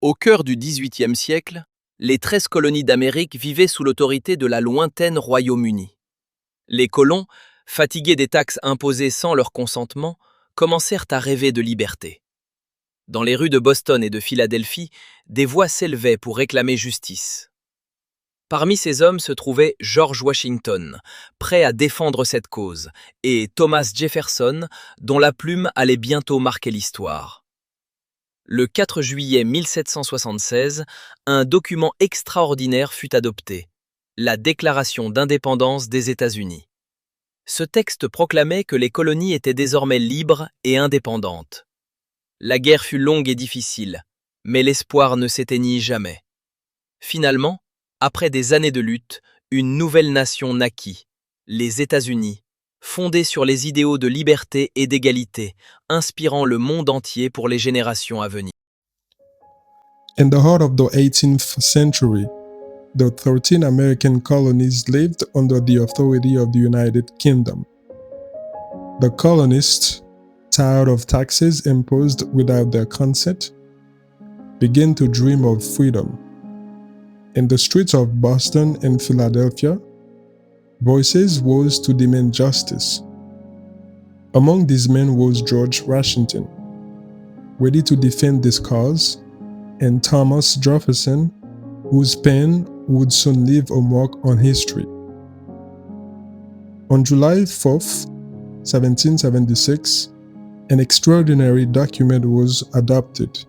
Au cœur du XVIIIe siècle, les 13 colonies d'Amérique vivaient sous l'autorité de la lointaine Royaume-Uni. Les colons, fatigués des taxes imposées sans leur consentement, commencèrent à rêver de liberté. Dans les rues de Boston et de Philadelphie, des voix s'élevaient pour réclamer justice. Parmi ces hommes se trouvait George Washington, prêt à défendre cette cause, et Thomas Jefferson, dont la plume allait bientôt marquer l'histoire. Le 4 juillet 1776, un document extraordinaire fut adopté, la Déclaration d'indépendance des États-Unis. Ce texte proclamait que les colonies étaient désormais libres et indépendantes. La guerre fut longue et difficile, mais l'espoir ne s'éteignit jamais. Finalement, après des années de lutte, une nouvelle nation naquit, les États-Unis, fondée sur les idéaux de liberté et d'égalité, inspirant le monde entier pour les générations à venir. In the heart of the 18th century, the 13 American colonies lived under the authority of the United Kingdom. The colonists, tired of taxes imposed without their consent, began to dream of freedom. In the streets of Boston and Philadelphia, voices rose to demand justice. Among these men was George Washington, ready to defend this cause, and Thomas Jefferson, whose pen would soon leave a mark on history. On July 4th, 1776, an extraordinary document was adopted,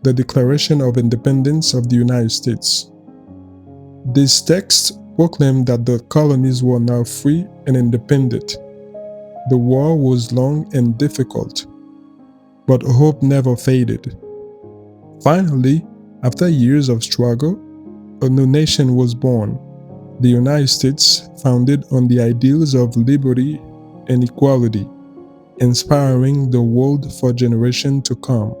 the Declaration of Independence of the United States. This text proclaimed that the colonies were now free and independent. The war was long and difficult, but hope never faded. Finally, after years of struggle, a new nation was born, the United States, founded on the ideals of liberty and equality, inspiring the world for generations to come.